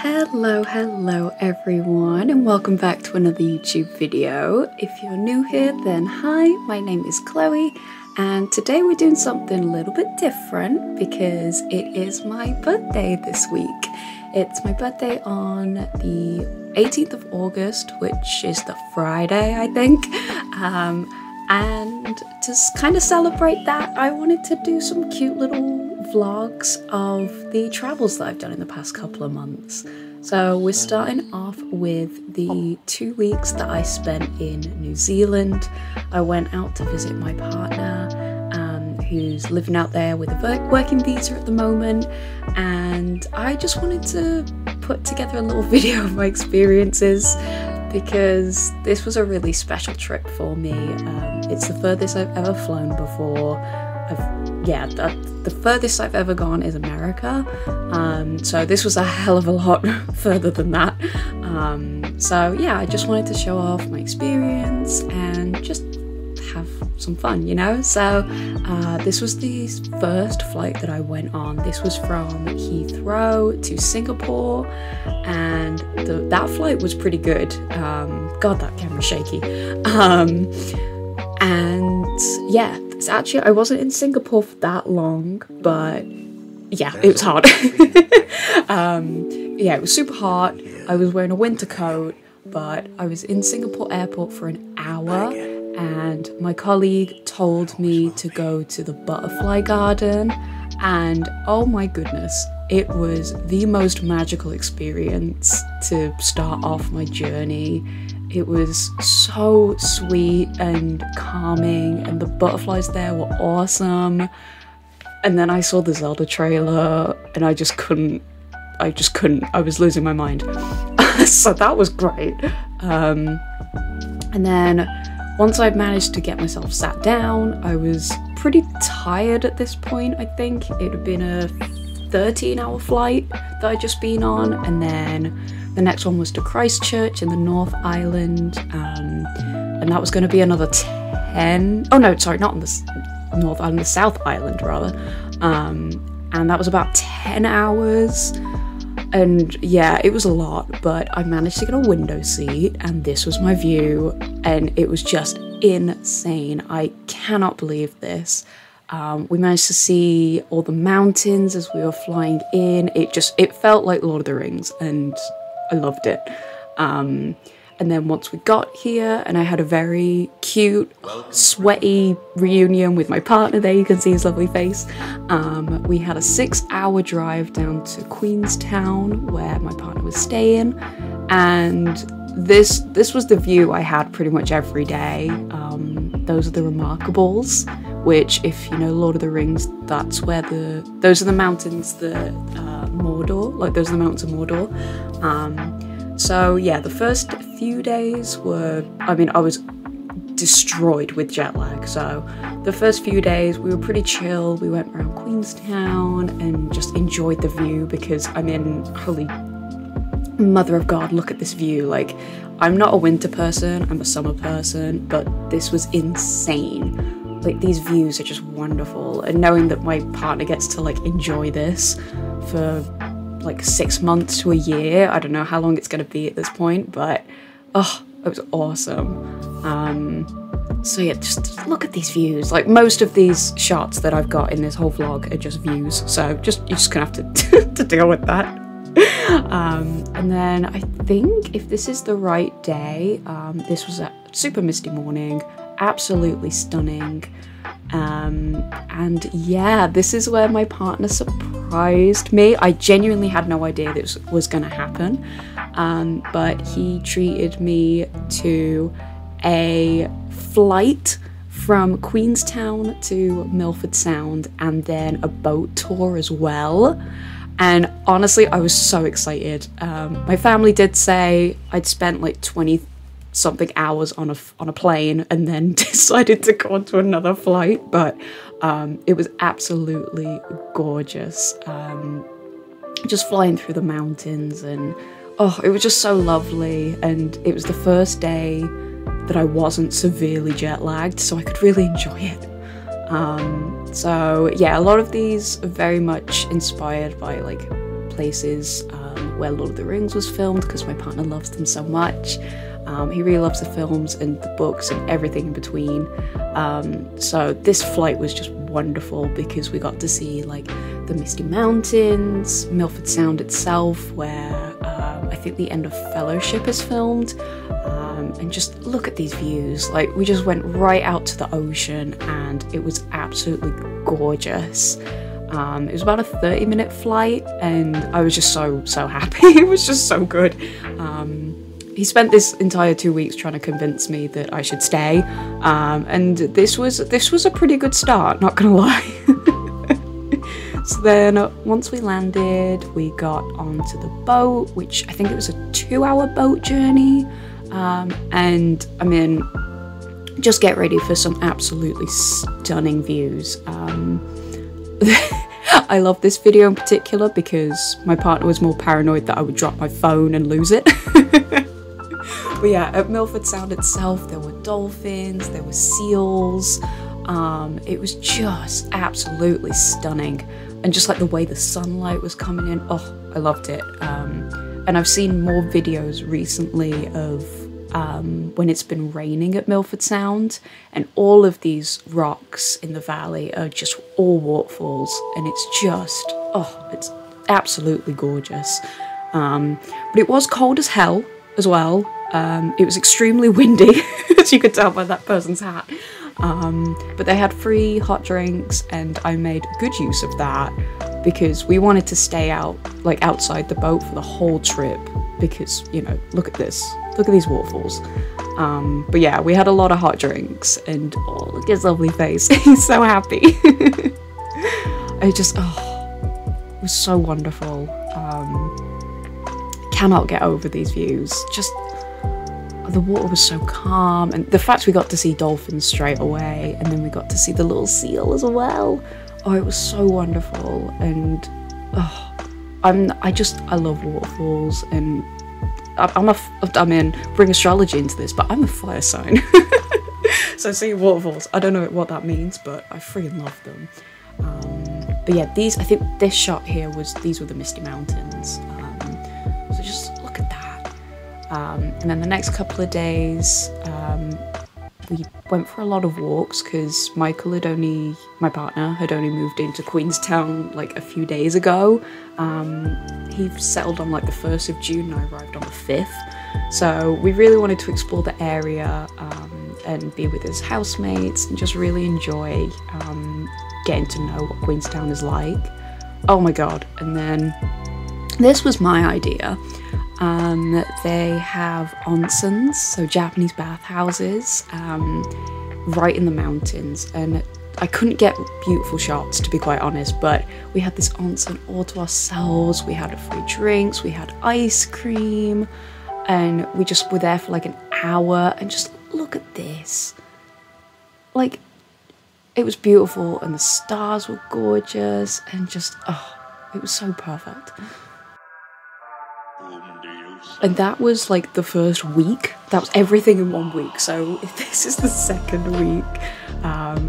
Hello everyone, and welcome back to another YouTube video. If you're new here, then hi, my name is Chloe, and today we're doing something a little bit different because it is my birthday this week. It's my birthday on the 18th of August, which is the Friday, I think. And to kind of celebrate that, I wanted to do some cute little vlogs of the travels that I've done in the past couple of months. So we're starting off with the 2 weeks that I spent in New Zealand. I went out to visit my partner, who's living out there with a working visa at the moment, and I just wanted to put together a little video of my experiences because this was a really special trip for me. It's the furthest I've ever flown before. The furthest I've ever gone is America, so this was a hell of a lot further than that. So yeah, I just wanted to show off my experience and just have some fun, you know? So this was the first flight that I went on. This was from Heathrow to Singapore, and that flight was pretty good. God, that camera's shaky. And yeah, actually I wasn't in Singapore for that long, but yeah, it was hard. Yeah, it was super hot. I was wearing a winter coat, but I was in Singapore airport for an hour, and my colleague told me to go to the butterfly garden, and oh my goodness, it was the most magical experience to start off my journey. It was so sweet and calming, and the butterflies there were awesome. And then I saw the Zelda trailer and I just couldn't, I was losing my mind. So that was great. And then once I'd managed to get myself sat down, I was pretty tired at this point. I think it had been a 13-hour flight that I'd just been on, and then the next one was to Christchurch in the North Island, and that was going to be another 10, oh no, sorry, not on the North Island, the South Island rather, and that was about 10 hours, and yeah, it was a lot, but I managed to get a window seat, and this was my view, and it was just insane. I cannot believe this. We managed to see all the mountains as we were flying in. It felt like Lord of the Rings, and I loved it. And then once we got here, and I had a very cute, sweaty reunion with my partner there, you can see his lovely face. We had a 6-hour drive down to Queenstown, where my partner was staying, and this was the view I had pretty much every day. Those are the Remarkables, which, if you know Lord of the Rings, that's where those are the mountains that Mordor, like those are the mountains of Mordor. So yeah, the first few days were, I mean, I was destroyed with jet lag, so the first few days we were pretty chill. We went around Queenstown and just enjoyed the view because, I mean, holy mother of God, look at this view. Like, I'm not a winter person, I'm a summer person, but this was insane. Like, these views are just wonderful, and knowing that my partner gets to like enjoy this for like 6 months to a year, I don't know how long it's going to be at this point, but oh, it was awesome. So yeah, just look at these views. Like, most of these shots that I've got in this whole vlog are just views, so you're just gonna have to deal with that. And then I think, if this is the right day, this was a super misty morning, absolutely stunning, and yeah, this is where my partner surprised me. I genuinely had no idea this was gonna happen, but he treated me to a flight from Queenstown to Milford Sound, and then a boat tour as well. And honestly, I was so excited. My family did say I'd spent like 20-something hours on a plane and then decided to go onto another flight, but it was absolutely gorgeous. Just flying through the mountains, and oh, it was just so lovely. And it was the first day that I wasn't severely jet lagged, so I could really enjoy it. So yeah, a lot of these are very much inspired by like places where Lord of the Rings was filmed, because my partner loves them so much. He really loves the films and the books and everything in between. So this flight was just wonderful because we got to see like the Misty Mountains, Milford Sound itself, where I think the end of Fellowship is filmed. And just look at these views. Like, we just went right out to the ocean and it was absolutely gorgeous. It was about a 30-minute flight and I was just so happy. It was just so good. He spent this entire 2 weeks trying to convince me that I should stay, and this was a pretty good start, not gonna lie. So then once we landed, we got onto the boat, which I think it was a 2-hour boat journey, and I mean, just get ready for some absolutely stunning views. I love this video in particular because my partner was more paranoid that I would drop my phone and lose it. But yeah, at Milford Sound itself, there were dolphins, there were seals. It was just absolutely stunning. And just like the way the sunlight was coming in, oh, I loved it. And I've seen more videos recently of when it's been raining at Milford Sound, and all of these rocks in the valley are just all waterfalls, and it's just, oh, it's absolutely gorgeous. But it was cold as hell as well. It was extremely windy, as you could tell by that person's hat. But they had free hot drinks and I made good use of that because we wanted to stay out, like outside the boat for the whole trip because, you know, look at this. Look at these waterfalls. But yeah, we had a lot of hot drinks and oh, look at his lovely face. He's so happy. It just, oh, it was so wonderful. Cannot get over these views. Just, the water was so calm, and the fact we got to see dolphins straight away, and then we got to see the little seal as well. Oh, it was so wonderful, and oh, I love waterfalls, and I mean, bring astrology into this, but I'm a fire sign. So seeing waterfalls, I don't know what that means, but I freaking love them. But yeah, I think this shot here these were the Misty Mountains. So just look at that. And then the next couple of days, we went for a lot of walks because my partner had only moved into Queenstown like a few days ago. He settled on like the 1st of June and I arrived on the 5th. So we really wanted to explore the area and be with his housemates and just really enjoy getting to know what Queenstown is like. Oh my god. And then this was my idea. They have onsens, so Japanese bathhouses, right in the mountains, and I couldn't get beautiful shots, to be quite honest, but we had this onsen all to ourselves. We had free drinks, we had ice cream, and we just were there for like an hour, and just look at this. Like, it was beautiful, and the stars were gorgeous, and just, oh, it was so perfect. And that was like the first week. That was everything in 1 week. So this is the second week.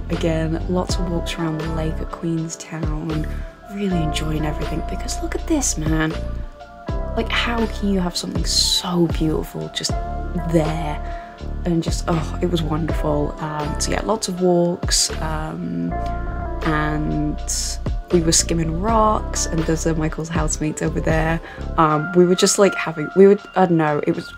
Again, lots of walks around the lake at Queenstown and really enjoying everything because look at this, man. Like, how can you have something so beautiful just there? And just, oh, it was wonderful. So yeah, lots of walks, and we were skimming rocks, and there's Michael's housemates over there. We were just like I don't know, it was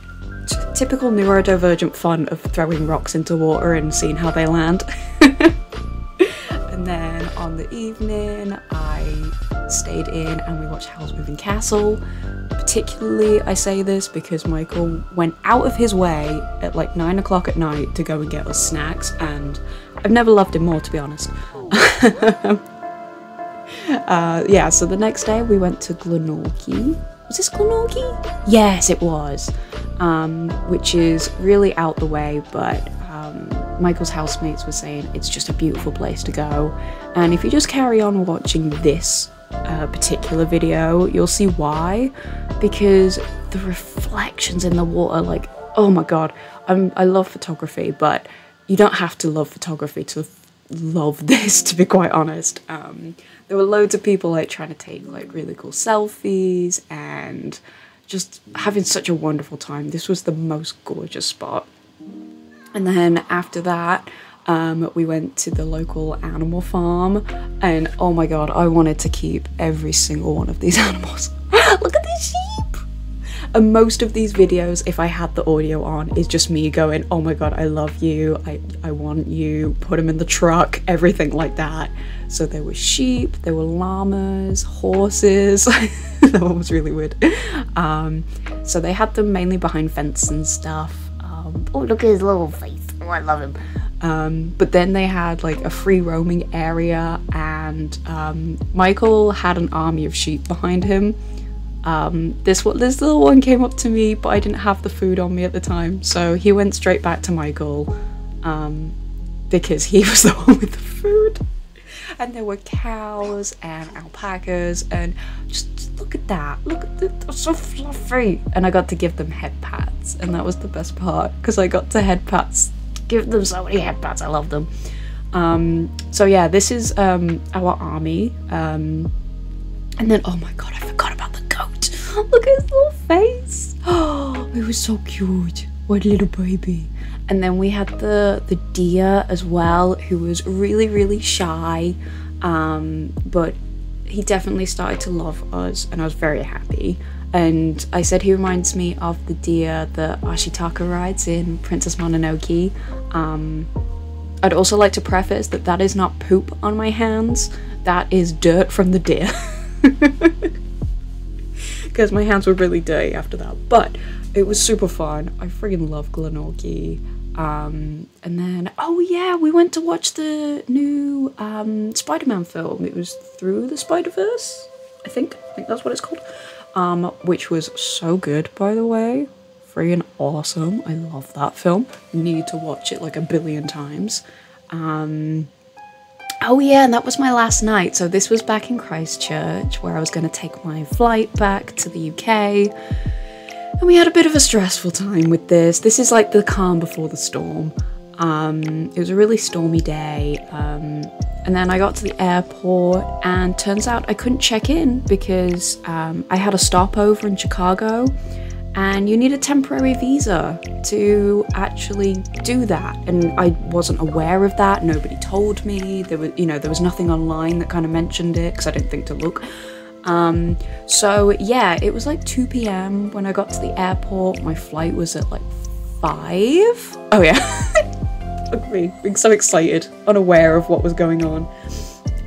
typical neurodivergent fun of throwing rocks into water and seeing how they land. And then on the evening, I stayed in and we watched Howl's Moving Castle. Particularly, I say this because Michael went out of his way at like 9 o'clock at night to go and get us snacks, and I've never loved him more, to be honest. Yeah, so the next day we went to Glenorchy. Was this Glenorchy? Yes, it was. Which is really out the way, but Michael's housemates were saying it's just a beautiful place to go. And if you just carry on watching this particular video, you'll see why. Because the reflections in the water, like, oh my god. I love photography, but you don't have to love photography to love this, to be quite honest. There were loads of people like trying to take like really cool selfies and just having such a wonderful time. This was the most gorgeous spot. And then after that, we went to the local animal farm, and oh my god, I wanted to keep every single one of these animals. Look at these sheep! And most of these videos, if I had the audio on, is just me going, oh my god, I love you, I want you, put them in the truck, everything like that. So there were sheep, there were llamas, horses. That one was really weird. So they had them mainly behind fence and stuff. Oh, look at his little face. Oh, I love him. But then they had like a free roaming area, and Michael had an army of sheep behind him. This little one came up to me, but I didn't have the food on me at the time, so he went straight back to Michael, because he was the one with the food. And there were cows and alpacas, and just look at that, look at it, they're so fluffy. And I got to give them head pats, and that was the best part, because I got to head pats, give them so many head pats, I love them. So yeah, this is our army. And then, oh my god, I forgot about the goat. Look at his little face. Oh, it was so cute. What a little baby. And then we had the deer as well, who was really, really shy. But he definitely started to love us, and I was very happy. And I said he reminds me of the deer that Ashitaka rides in Princess Mononoke. I'd also like to preface that that is not poop on my hands. That is dirt from the deer. Because my hands were really dirty after that, but it was super fun. I freaking love Glenorchy. And then, oh yeah, we went to watch the new Spider-Man film. It was Through the Spider-Verse, I think that's what it's called, which was so good, by the way. Freaking awesome. I love that film. Need to watch it like a billion times. Oh yeah, and that was my last night. So this was back in Christchurch, where I was going to take my flight back to the UK. And we had a bit of a stressful time with this. This is like the calm before the storm. It was a really stormy day. And then I got to the airport, and turns out I couldn't check in because I had a stopover in Chicago. And you need a temporary visa to actually do that, and I wasn't aware of that. Nobody told me. There was nothing online that kind of mentioned it, because I didn't think to look. So yeah, it was like 2 p.m. when I got to the airport. My flight was at like 5. Oh yeah. Look at me, being so excited, unaware of what was going on.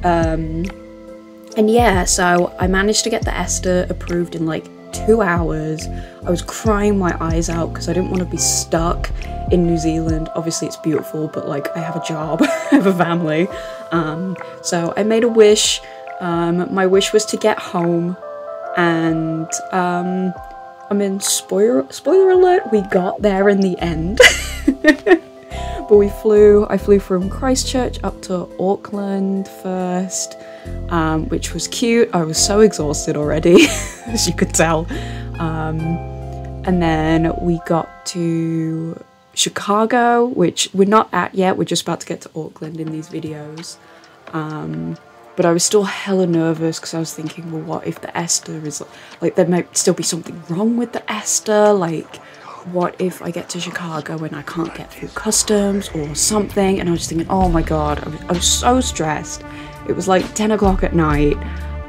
And yeah, so I managed to get the ESTA approved in like 2 hours. I was crying my eyes out because I didn't want to be stuck in New Zealand. Obviously it's beautiful, but like I have a job, I have a family. So I made a wish. My wish was to get home, and I mean, spoiler alert, we got there in the end. But I flew from Christchurch up to Auckland first, which was cute. I was so exhausted already, as you could tell. And then we got to Chicago, which we're not at yet. We're just about to get to Auckland in these videos. But I was still hella nervous because I was thinking, well, what if the ESTA is like, there might still be something wrong with the ESTA? Like, what if I get to Chicago and I can't get through customs or something? And I was just thinking, oh my god, I was so stressed. It was like 10 o'clock at night.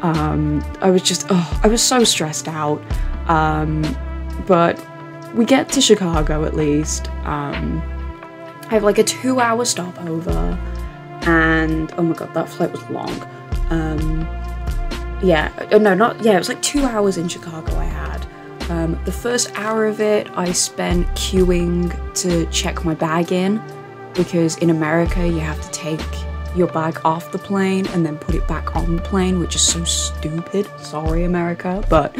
I was so stressed out. But we get to Chicago at least. I have like a 2-hour stopover, and oh my god, that flight was long. It was like 2 hours in Chicago I had. The first hour of it I spent queuing to check my bag in, because in America you have to take your bag off the plane and then put it back on the plane, which is so stupid. Sorry, America. But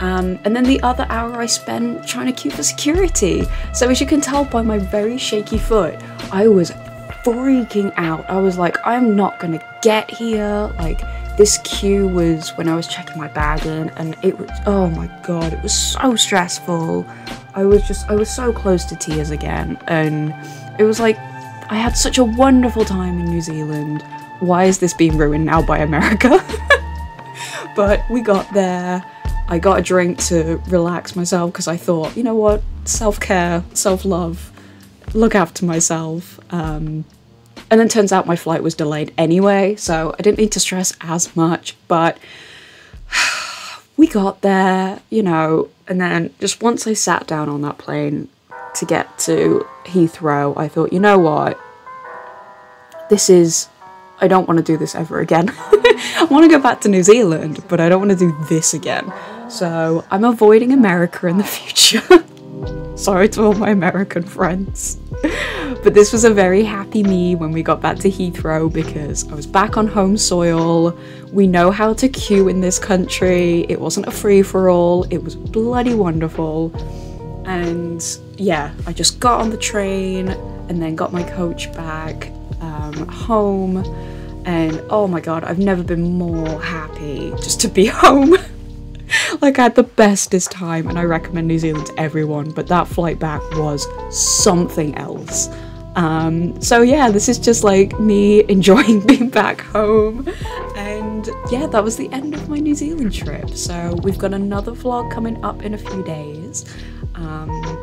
and then the other hour I spent trying to queue for security. So as you can tell by my very shaky foot, I was freaking out. I was like, I'm not gonna get here. Like, this queue was when I was checking my bag in, and it was, oh my god, it was so stressful. I was so close to tears again, and it was like I had such a wonderful time in New Zealand. Why is this being ruined now by America? But we got there. I got a drink to relax myself because I thought, you know what, self-care, self-love, look after myself. And then turns out my flight was delayed anyway, so I didn't need to stress as much, but we got there, you know, and then just once I sat down on that plane to get to Heathrow, I thought, you know what, I don't want to do this ever again. I want to go back to New Zealand, but I don't want to do this again. So I'm avoiding America in the future. Sorry to all my American friends. But this was a very happy me when we got back to Heathrow because I was back on home soil. We know how to queue in this country. It wasn't a free-for-all. It was bloody wonderful. And yeah, I just got on the train and then got my coach back home. And oh my god, I've never been more happy just to be home. Like, I had the bestest time, and I recommend New Zealand to everyone, but that flight back was something else. So yeah, this is just like me enjoying being back home. And yeah, that was the end of my New Zealand trip. So we've got another vlog coming up in a few days.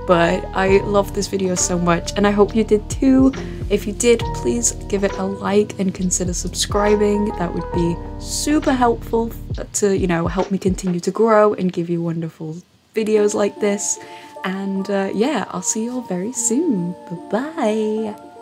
But I love this video so much, and I hope you did too. If you did, please give it a like and consider subscribing. That would be super helpful to, you know, help me continue to grow and give you wonderful videos like this. And yeah, I'll see you all very soon. Bye-bye.